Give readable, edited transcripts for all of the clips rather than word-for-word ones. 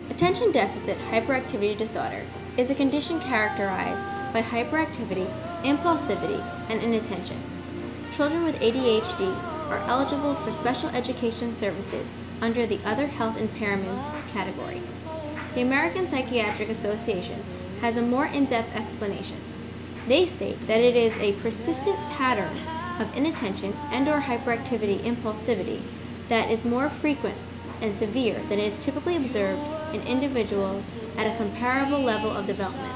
Attention deficit hyperactivity disorder is a condition characterized by hyperactivity, impulsivity, and inattention. Children with ADHD are eligible for special education services under the other health impairment category. The American Psychiatric Association has a more in-depth explanation. They state that it is a persistent pattern of inattention and/or hyperactivity impulsivity that is more frequent and severe than is typically observed in individuals at a comparable level of development.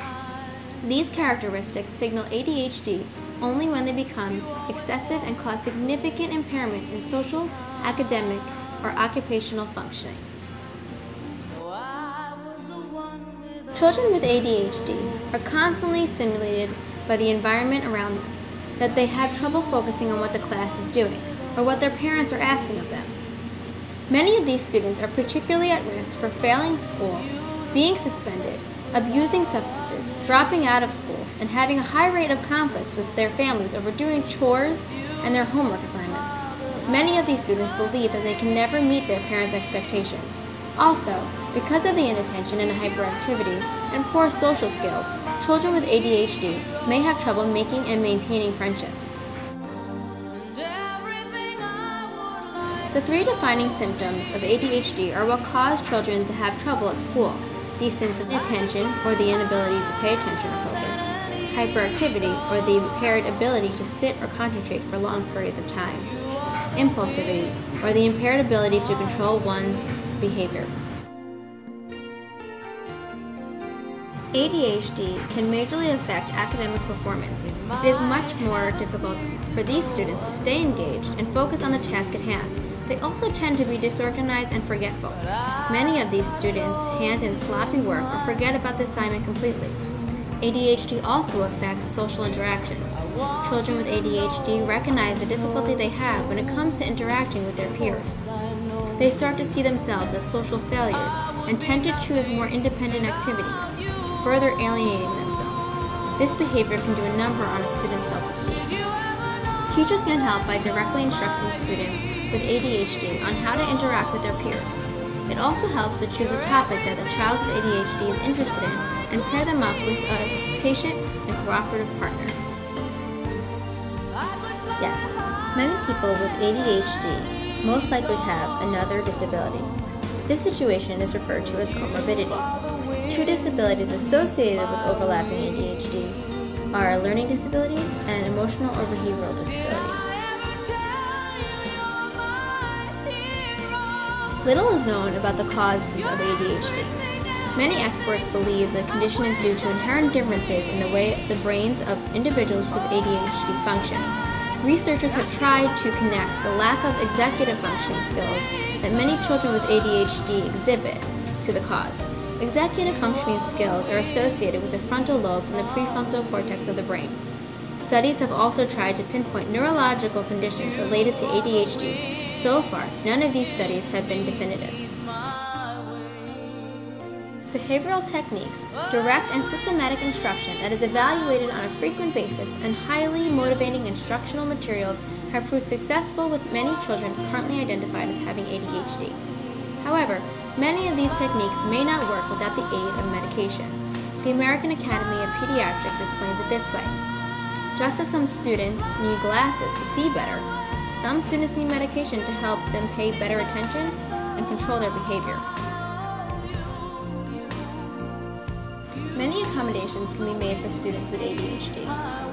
These characteristics signal ADHD only when they become excessive and cause significant impairment in social, academic, or occupational functioning. Children with ADHD are constantly stimulated by the environment around them, that they have trouble focusing on what the class is doing or what their parents are asking of them. Many of these students are particularly at risk for failing school, being suspended, abusing substances, dropping out of school, and having a high rate of conflicts with their families over doing chores and their homework assignments. Many of these students believe that they can never meet their parents' expectations. Also, because of the inattention and hyperactivity and poor social skills, children with ADHD may have trouble making and maintaining friendships. The three defining symptoms of ADHD are what cause children to have trouble at school. These symptoms are attention, or the inability to pay attention or focus, hyperactivity, or the impaired ability to sit or concentrate for long periods of time, impulsivity, or the impaired ability to control one's behavior. ADHD can majorly affect academic performance. It is much more difficult for these students to stay engaged and focus on the task at hand. They also tend to be disorganized and forgetful. Many of these students hand in sloppy work or forget about the assignment completely. ADHD also affects social interactions. Children with ADHD recognize the difficulty they have when it comes to interacting with their peers. They start to see themselves as social failures and tend to choose more independent activities, further alienating themselves. This behavior can do a number on a student's self-esteem. Teachers can help by directly instructing students with ADHD on how to interact with their peers. It also helps to choose a topic that the child with ADHD is interested in and pair them up with a patient and cooperative partner. Yes, many people with ADHD most likely have another disability. This situation is referred to as comorbidity. Two disabilities associated with overlapping ADHD are learning disabilities and emotional or behavioral disabilities. Little is known about the causes of ADHD. Many experts believe the condition is due to inherent differences in the way the brains of individuals with ADHD function. Researchers have tried to connect the lack of executive functioning skills that many children with ADHD exhibit to the cause. Executive functioning skills are associated with the frontal lobes and the prefrontal cortex of the brain. Studies have also tried to pinpoint neurological conditions related to ADHD. So far, none of these studies have been definitive. Behavioral techniques, direct and systematic instruction that is evaluated on a frequent basis, and highly motivating instructional materials have proved successful with many children currently identified as having ADHD. However, many of these techniques may not work without the aid of medication. The American Academy of Pediatrics explains it this way. Just as some students need glasses to see better, some students need medication to help them pay better attention and control their behavior. Many accommodations can be made for students with ADHD.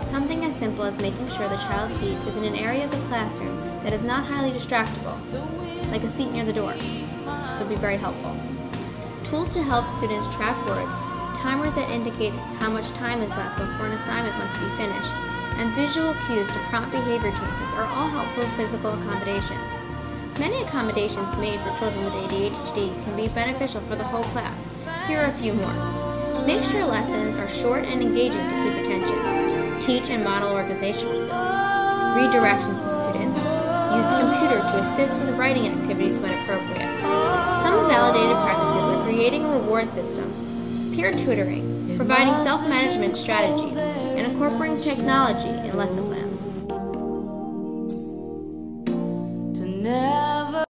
Something as simple as making sure the child's seat is in an area of the classroom that is not highly distractible, like a seat near the door, would be very helpful. Tools to help students track words, timers that indicate how much time is left before an assignment must be finished, and visual cues to prompt behavior changes are all helpful physical accommodations. Many accommodations made for children with ADHD can be beneficial for the whole class. Here are a few more. Make sure lessons are short and engaging to keep attention. Teach and model organizational skills. Read directions to students. Use the computer to assist with writing activities when appropriate. Some validated practices are creating a reward system, peer tutoring, providing self-management strategies, and incorporating technology in lesson plans.